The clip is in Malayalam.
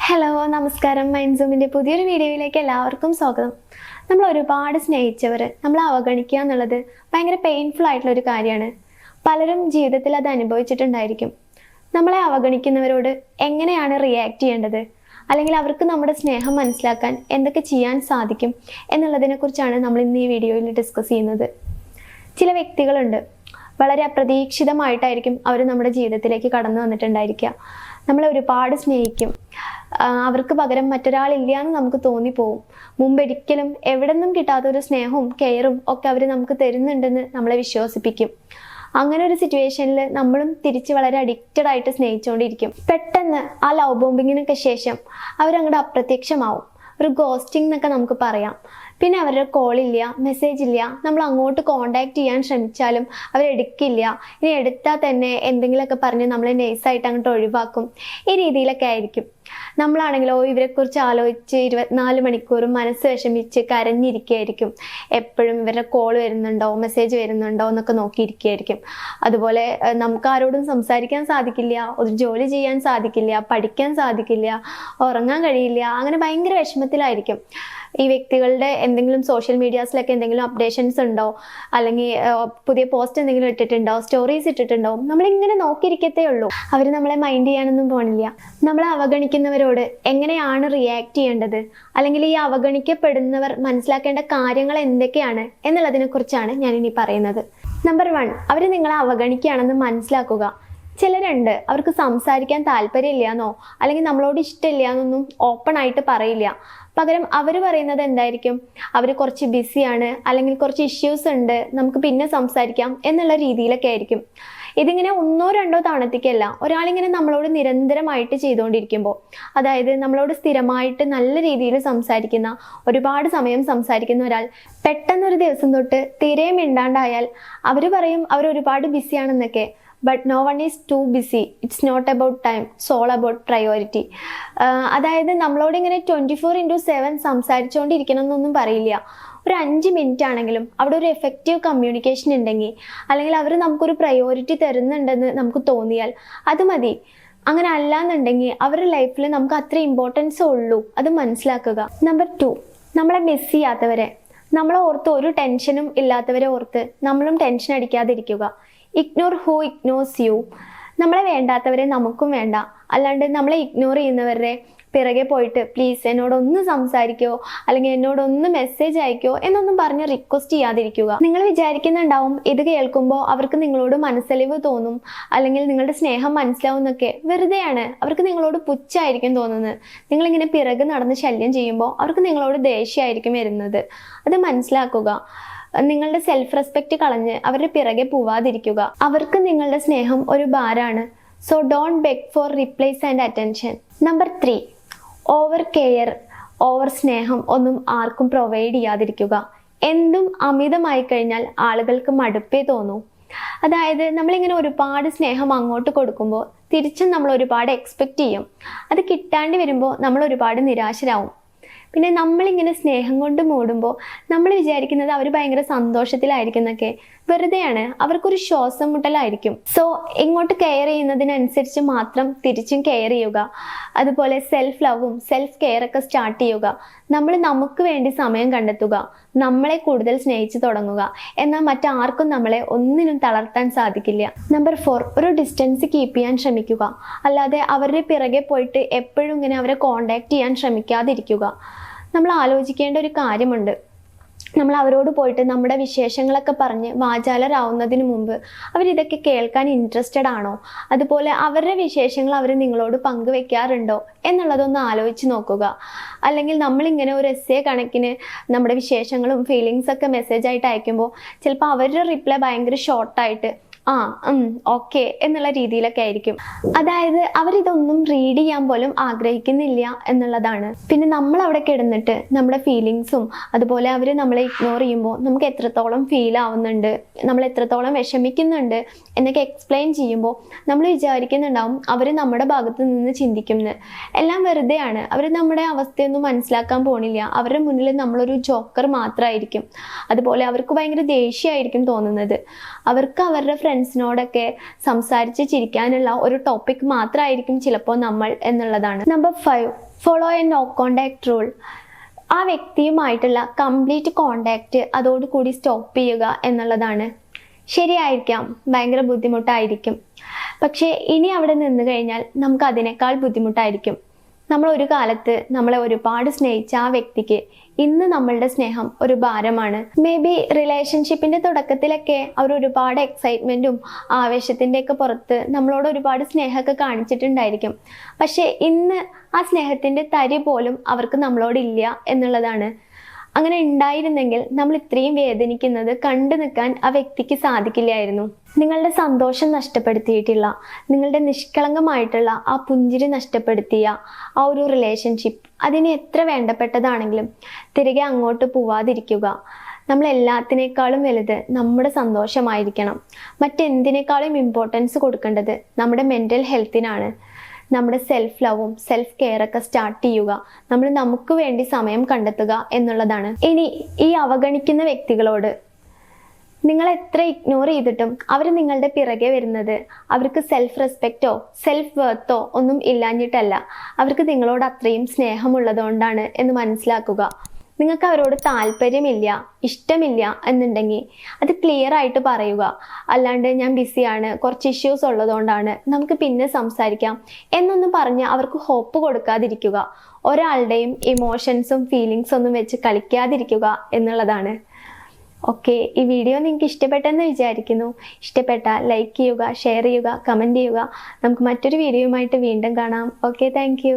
ഹലോ നമസ്കാരം. മൈൻഡ് സൂമിൻ്റെ പുതിയൊരു വീഡിയോയിലേക്ക് എല്ലാവർക്കും സ്വാഗതം. നമ്മൾ ഒരുപാട് സ്നേഹിച്ചവർ നമ്മൾ അവഗണിക്കുക എന്നുള്ളത് ഭയങ്കര പെയിൻഫുൾ ആയിട്ടുള്ളൊരു കാര്യമാണ്. പലരും ജീവിതത്തിൽ അത് അനുഭവിച്ചിട്ടുണ്ടായിരിക്കും. നമ്മളെ അവഗണിക്കുന്നവരോട് എങ്ങനെയാണ് റിയാക്ട് ചെയ്യേണ്ടത്, അല്ലെങ്കിൽ അവർക്ക് നമ്മുടെ സ്നേഹം മനസ്സിലാക്കാൻ എന്തൊക്കെ ചെയ്യാൻ സാധിക്കും എന്നുള്ളതിനെക്കുറിച്ചാണ് നമ്മൾ ഇന്ന് ഈ വീഡിയോയിൽ ഡിസ്കസ് ചെയ്യുന്നത്. ചില വ്യക്തികളുണ്ട്, വളരെ അപ്രതീക്ഷിതമായിട്ടായിരിക്കും അവർ നമ്മുടെ ജീവിതത്തിലേക്ക് കടന്നു വന്നിട്ടുണ്ടായിരിക്കുക. നമ്മളെ ഒരുപാട് സ്നേഹിക്കും, അവർക്ക് പകരം മറ്റൊരാളില്ല എന്ന് നമുക്ക് തോന്നിപ്പോവും. മുമ്പൊരിക്കലും എവിടെ നിന്നും കിട്ടാത്തൊരു സ്നേഹവും കെയറും ഒക്കെ അവർ നമുക്ക് തരുന്നുണ്ടെന്ന് നമ്മളെ വിശ്വസിപ്പിക്കും. അങ്ങനെ ഒരു സിറ്റുവേഷനിൽ നമ്മളും തിരിച്ച് വളരെ അഡിക്റ്റഡ് ആയിട്ട് സ്നേഹിച്ചുകൊണ്ടിരിക്കും. പെട്ടെന്ന് ആ ലവ് ബോംബിങ്ങിനൊക്കെ ശേഷം അവരങ്ങോട്ട് അപ്രത്യക്ഷമാവും. ഒരു ഗോസ്റ്റിംഗ് എന്നൊക്കെ നമുക്ക് പറയാം. പിന്നെ അവരുടെ കോളില്ല, മെസ്സേജ് ഇല്ല. നമ്മൾ അങ്ങോട്ട് കോണ്ടാക്ട് ചെയ്യാൻ ശ്രമിച്ചാലും അവരെടുക്കില്ല. ഇനി എടുത്താൽ തന്നെ എന്തെങ്കിലുമൊക്കെ പറഞ്ഞ് നമ്മളെ നൈസായിട്ട് അങ്ങോട്ട് ഒഴിവാക്കും. ഈ രീതിയിലൊക്കെ ആയിരിക്കും. നമ്മളാണെങ്കിലോ ഇവരെക്കുറിച്ച് ആലോചിച്ച് 24 മണിക്കൂറും മനസ്സ് വിഷമിച്ച് കരഞ്ഞിരിക്കുകയായിരിക്കും. എപ്പോഴും ഇവരുടെ കോൾ വരുന്നുണ്ടോ, മെസ്സേജ് വരുന്നുണ്ടോ എന്നൊക്കെ നോക്കിയിരിക്കുകയായിരിക്കും. അതുപോലെ നമുക്ക് ആരോടും സംസാരിക്കാൻ സാധിക്കില്ല, ഒരു ജോലി ചെയ്യാൻ സാധിക്കില്ല, പഠിക്കാൻ സാധിക്കില്ല, ഉറങ്ങാൻ കഴിയില്ല. അങ്ങനെ ഭയങ്കര വിഷമത്തിലായിരിക്കും. ഈ വ്യക്തികളുടെ എന്തെങ്കിലും സോഷ്യൽ മീഡിയാസിലൊക്കെ എന്തെങ്കിലും അപ്ഡേഷൻസ് ഉണ്ടോ, അല്ലെങ്കിൽ പുതിയ പോസ്റ്റ് എന്തെങ്കിലും ഇട്ടിട്ടുണ്ടോ, സ്റ്റോറീസ് ഇട്ടിട്ടുണ്ടോ, നമ്മളിങ്ങനെ നോക്കിയിരിക്കത്തേ ഉള്ളൂ. അവർ നമ്മളെ മൈൻഡ് ചെയ്യാനൊന്നും പോണില്ല. നമ്മളെ അവഗണിക്കുന്നവരോട് എങ്ങനെയാണ് റിയാക്ട് ചെയ്യേണ്ടത്, അല്ലെങ്കിൽ ഈ അവഗണിക്കപ്പെടുന്നവർ മനസ്സിലാക്കേണ്ട കാര്യങ്ങൾ എന്തൊക്കെയാണ് എന്നുള്ളതിനെ കുറിച്ചാണ് ഞാനിനി പറയുന്നത്. നമ്പർ 1, അവർ നിങ്ങളെ അവഗണിക്കുകയാണെന്ന് മനസ്സിലാക്കുക. ചിലരുണ്ട്, അവർക്ക് സംസാരിക്കാൻ താല്പര്യമില്ല എന്നോ അല്ലെങ്കിൽ നമ്മളോട് ഇഷ്ടമില്ല എന്നൊന്നും ഓപ്പൺ ആയിട്ട് പറയില്ല. പകരം അവർ പറയുന്നത് എന്തായിരിക്കും, അവർ കുറച്ച് ബിസിയാണ്, അല്ലെങ്കിൽ കുറച്ച് ഇഷ്യൂസ് ഉണ്ട്, നമുക്ക് പിന്നെ സംസാരിക്കാം എന്നുള്ള രീതിയിലൊക്കെ ആയിരിക്കും. ഇതിങ്ങനെ 1-2 തവണത്തേക്കല്ല, ഒരാളിങ്ങനെ നമ്മളോട് നിരന്തരമായിട്ട് ചെയ്തുകൊണ്ടിരിക്കുമ്പോൾ, അതായത് നമ്മളോട് സ്ഥിരമായിട്ട് നല്ല രീതിയിൽ സംസാരിക്കുന്ന, ഒരുപാട് സമയം സംസാരിക്കുന്ന ഒരാൾ പെട്ടെന്നൊരു ദിവസം തൊട്ട് തീരെ മിണ്ടാണ്ടായാൽ അവർ പറയും അവർ ഒരുപാട് ബിസിയാണെന്നൊക്കെ. But no one is too busy, it's not about time, it's all about priority. അതായത് നമ്മളോട് ഇങ്ങനെ 24/7 സംസാരിച്ചുകൊണ്ടിരിക്കണം എന്നൊന്നും പറയില്ല. ഒരു 5 മിനിറ്റ് ആണെങ്കിലും അവിടെ ഒരു എഫക്റ്റീവ് കമ്മ്യൂണിക്കേഷൻ ഉണ്ടെങ്കിൽ, അല്ലെങ്കിൽ അവർ നമുക്കൊരു പ്രയോറിറ്റി തരുന്നുണ്ടെന്ന് നമുക്ക് തോന്നിയാൽ അത് മതി. അങ്ങനെ അല്ലാന്നുണ്ടെങ്കിൽ അവരുടെ ലൈഫിൽ നമുക്ക് അത്ര ഇമ്പോർട്ടൻസ് ഉള്ളൂ, അത് മനസ്സിലാക്കുക. നമ്പർ 2, നമ്മളെ മിസ് ചെയ്യാത്തവരെ, നമ്മളെ ഓർത്ത് ഒരു ടെൻഷനും ഇല്ലാത്തവരെ ഓർത്ത് നമ്മളും ടെൻഷൻ അടിക്കാതിരിക്കുക. Ignore who ignores you. നമ്മളെ വേണ്ടാത്തവരെ നമുക്കും വേണ്ട. അല്ലാണ്ട് നമ്മളെ ഇഗ്നോർ ചെയ്യുന്നവരുടെ പിറകെ പോയിട്ട് പ്ലീസ് എന്നോടൊന്ന് സംസാരിക്കോ, അല്ലെങ്കിൽ എന്നോടൊന്ന് മെസ്സേജ് അയക്കോ എന്നൊന്നും പറഞ്ഞ് റിക്വസ്റ്റ് ചെയ്യാതിരിക്കുക. നിങ്ങൾ വിചാരിക്കുന്നുണ്ടാവും ഇത് കേൾക്കുമ്പോൾ അവർക്ക് നിങ്ങളോട് മനസ്സലിവ് തോന്നും, അല്ലെങ്കിൽ നിങ്ങളുടെ സ്നേഹം മനസ്സിലാവും എന്നൊക്കെ. വെറുതെയാണ്. അവർക്ക് നിങ്ങളോട് പുച്ഛായിരിക്കും തോന്നുന്നത്. നിങ്ങളിങ്ങനെ പിറകെ നടന്ന് ശല്യം ചെയ്യുമ്പോൾ അവർക്ക് നിങ്ങളോട് ദേഷ്യമായിരിക്കും വരുന്നത്. അത് മനസ്സിലാക്കുക. നിങ്ങളുടെ സെൽഫ് റെസ്പെക്റ്റ് കളഞ്ഞ് അവരുടെ പിറകെ പോവാതിരിക്കുക. അവർക്ക് നിങ്ങളുടെ സ്നേഹം ഒരു ഭാരമാണ്. So don't beg for replies and attention. Number 3, over care, over സ്നേഹം ഒന്നും ആർക്കും പ്രൊവൈഡ് ചെയ്യാതിരിക്കുക. എന്തും അമിതമായി കഴിഞ്ഞാൽ ആളുകൾക്ക് മടുപ്പേ തോന്നൂ. അതായത് നമ്മളിങ്ങനെ ഒരുപാട് സ്നേഹം അങ്ങോട്ട് കൊടുക്കുമ്പോൾ തിരിച്ചും നമ്മൾ ഒരുപാട് എക്സ്പെക്റ്റ് ചെയ്യും. അത് കിട്ടാണ്ട് വരുമ്പോൾ നമ്മൾ ഒരുപാട് നിരാശരാകും. പിന്നെ നമ്മളിങ്ങനെ സ്നേഹം കൊണ്ട് മൂടുമ്പോൾ നമ്മൾ വിചാരിക്കുന്നത് അവർ ഭയങ്കര സന്തോഷത്തിലായിരിക്കും എന്നൊക്കെ. വെറുതെയാണ്. അവർക്കൊരു ശ്വാസം മുട്ടലായിരിക്കും. സോ ഇങ്ങോട്ട് കെയർ ചെയ്യുന്നതിനനുസരിച്ച് മാത്രം തിരിച്ചും കെയർ ചെയ്യുക. അതുപോലെ സെൽഫ് ലവും സെൽഫ് കെയർ ഒക്കെ സ്റ്റാർട്ട് ചെയ്യുക. നമ്മൾ നമുക്ക് വേണ്ടി സമയം കണ്ടെത്തുക. നമ്മളെ കൂടുതൽ സ്നേഹിച്ച് തുടങ്ങുക. എന്നാൽ മറ്റാർക്കും നമ്മളെ ഒന്നിനും തളർത്താൻ സാധിക്കില്ല. നമ്പർ 4, ഒരു ഡിസ്റ്റൻസ് കീപ്പ് ചെയ്യാൻ ശ്രമിക്കുക. അല്ലാതെ അവരുടെ പിറകെ പോയിട്ട് എപ്പോഴും ഇങ്ങനെ അവരെ കോണ്ടാക്ട് ചെയ്യാൻ ശ്രമിക്കാതിരിക്കുക. നമ്മൾ ആലോചിക്കേണ്ട ഒരു കാര്യമുണ്ട്. നമ്മൾ അവരോട് പോയിട്ട് നമ്മുടെ വിശേഷങ്ങളൊക്കെ പറഞ്ഞ് വാചാലരാവുന്നതിന് മുമ്പ് അവരിതൊക്കെ കേൾക്കാൻ ഇൻട്രസ്റ്റഡ് ആണോ, അതുപോലെ അവരുടെ വിശേഷങ്ങൾ അവർ നിങ്ങളോട് പങ്കുവെക്കാറുണ്ടോ എന്നുള്ളതൊന്ന് ആലോചിച്ച് നോക്കുക. അല്ലെങ്കിൽ നമ്മളിങ്ങനെ ഒരു എസ്സേ കണക്കിന് നമ്മുടെ വിശേഷങ്ങളും ഫീലിങ്സൊക്കെ മെസ്സേജായിട്ട് അയക്കുമ്പോൾ ചിലപ്പോൾ അവരുടെ റിപ്ലൈ ഭയങ്കര ഷോർട്ടായിട്ട് ഓക്കെ എന്നുള്ള രീതിയിലൊക്കെ ആയിരിക്കും. അതായത് അവരിതൊന്നും റീഡ് ചെയ്യാൻ പോലും ആഗ്രഹിക്കുന്നില്ല എന്നുള്ളതാണ്. പിന്നെ നമ്മൾ അവിടെ കിടന്നിട്ട് നമ്മുടെ ഫീലിങ്സും അതുപോലെ അവർ നമ്മളെ ഇഗ്നോർ ചെയ്യുമ്പോൾ നമുക്ക് എത്രത്തോളം ഫീൽ ആവുന്നുണ്ട്, നമ്മൾ എത്രത്തോളം വിഷമിക്കുന്നുണ്ട് എന്നൊക്കെ എക്സ്പ്ലെയിൻ ചെയ്യുമ്പോൾ നമ്മൾ വിചാരിക്കുന്നുണ്ടാവും അവർ നമ്മുടെ ഭാഗത്ത് നിന്ന് ചിന്തിക്കുന്നത്. എല്ലാം വെറുതെയാണ്. അവർ നമ്മുടെ അവസ്ഥയൊന്നും മനസ്സിലാക്കാൻ പോണില്ല. അവരുടെ മുന്നിൽ നമ്മളൊരു ജോക്കർ മാത്രമായിരിക്കും. അതുപോലെ അവർക്ക് ഭയങ്കര ദേഷ്യമായിരിക്കും തോന്നുന്നത്. അവർക്ക് അവരുടെ ഫ്രണ്ട്സിനോടൊക്കെ സംസാരിച്ച് ചിരിക്കാനുള്ള ഒരു ടോപ്പിക് മാത്രമായിരിക്കും ചിലപ്പോൾ നമ്മൾ എന്നുള്ളതാണ്. Number 5, follow a no contact rule. ആ വ്യക്തിയുമായിട്ടുള്ള കംപ്ലീറ്റ് കോണ്ടാക്റ്റ് അതോടുകൂടി സ്റ്റോപ്പ് ചെയ്യുക എന്നുള്ളതാണ്. ശരിയായിരിക്കാം, ഭയങ്കര ബുദ്ധിമുട്ടായിരിക്കും. പക്ഷേ ഇനി അവിടെ നിന്ന് കഴിഞ്ഞാൽ നമുക്ക് അതിനേക്കാൾ ബുദ്ധിമുട്ടായിരിക്കും. നമ്മൾ ഒരു കാലത്ത് നമ്മളെ ഒരുപാട് സ്നേഹിച്ച ആ വ്യക്തിക്ക് ഇന്ന് നമ്മളുടെ സ്നേഹം ഒരു ഭാരമാണ്. മേ ബി റിലേഷൻഷിപ്പിന്റെ തുടക്കത്തിലൊക്കെ അവർ ഒരുപാട് എക്സൈറ്റ്മെന്റും ആവേശത്തിൻ്റെ ഒക്കെ പുറത്ത് നമ്മളോട് ഒരുപാട് സ്നേഹമൊക്കെ കാണിച്ചിട്ടുണ്ടായിരിക്കും. പക്ഷെ ഇന്ന് ആ സ്നേഹത്തിന്റെ തരി പോലും അവർക്ക് നമ്മളോടില്ല എന്നുള്ളതാണ്. അങ്ങനെ ഉണ്ടായിരുന്നെങ്കിൽ നമ്മൾ ഇത്രയും വേദനിക്കുന്നത് കണ്ടു നിൽക്കാൻ ആ വ്യക്തിക്ക് സാധിക്കില്ലായിരുന്നു. നിങ്ങളുടെ സന്തോഷം നഷ്ടപ്പെടുത്തിയിട്ടുള്ള, നിങ്ങളുടെ നിഷ്കളങ്കമായിട്ടുള്ള ആ പുഞ്ചിരി നഷ്ടപ്പെടുത്തിയ ആ ഒരു റിലേഷൻഷിപ്പ് അതിന് എത്ര വേണ്ടപ്പെട്ടതാണെങ്കിലും തിരികെ അങ്ങോട്ട് പോവാതിരിക്കുക. നമ്മൾ എല്ലാത്തിനേക്കാളും വലുത് നമ്മുടെ സന്തോഷമായിരിക്കണം. മറ്റെന്തിനേക്കാളും ഇമ്പോർട്ടൻസ് കൊടുക്കേണ്ടത് നമ്മുടെ മെൻ്റൽ ഹെൽത്തിനാണ്. നമ്മുടെ സെൽഫ് ലവും സെൽഫ് കെയർ ഒക്കെ സ്റ്റാർട്ട് ചെയ്യുക. നമ്മൾ നമുക്ക് വേണ്ടി സമയം കണ്ടെത്തുക എന്നുള്ളതാണ്. ഇനി ഈ അവഗണിക്കുന്ന വ്യക്തികളോട് നിങ്ങൾ എത്ര ഇഗ്നോർ ചെയ്തിട്ടും അവർ നിങ്ങളുടെ പിറകെ വരുന്നത് അവർക്ക് സെൽഫ് റെസ്പെക്റ്റോ സെൽഫ് വर्थോ ഒന്നും ഇല്ലാഞ്ഞിട്ടല്ല, അവർക്ക് നിങ്ങളോട് അത്രയും സ്നേഹമുള്ളതുകൊണ്ടാണ് എന്ന് മനസ്സിലാക്കുക. നിങ്ങൾക്ക് അവരോട് താല്പര്യമില്ല, ഇഷ്ടമില്ല എന്നുണ്ടെങ്കിൽ അത് ക്ലിയർ ആയിട്ട് പറയുക. അല്ലാണ്ട് ഞാൻ ബിസിയാണ്, കുറച്ച് ഇഷ്യൂസ് ഉള്ളതുകൊണ്ടാണ്, നമുക്ക് പിന്നെ സംസാരിക്കാം എന്നൊന്നും പറഞ്ഞ് അവർക്ക് ഹോപ്പ് കൊടുക്കാതിരിക്കുക. ഒരാളുടെയും ഇമോഷൻസും ഫീലിങ്സും ഒന്നും വെച്ച് കളിക്കാതിരിക്കുക എന്നുള്ളതാണ്. ഓക്കെ, ഈ വീഡിയോ നിങ്ങൾക്ക് ഇഷ്ടപ്പെട്ടെന്ന് വിചാരിക്കുന്നു. ഇഷ്ടപ്പെട്ടാൽ ലൈക്ക് ചെയ്യുക, ഷെയർ ചെയ്യുക, കമൻറ്റ് ചെയ്യുക. നമുക്ക് മറ്റൊരു വീഡിയോയുമായിട്ട് വീണ്ടും കാണാം. Okay, thank you.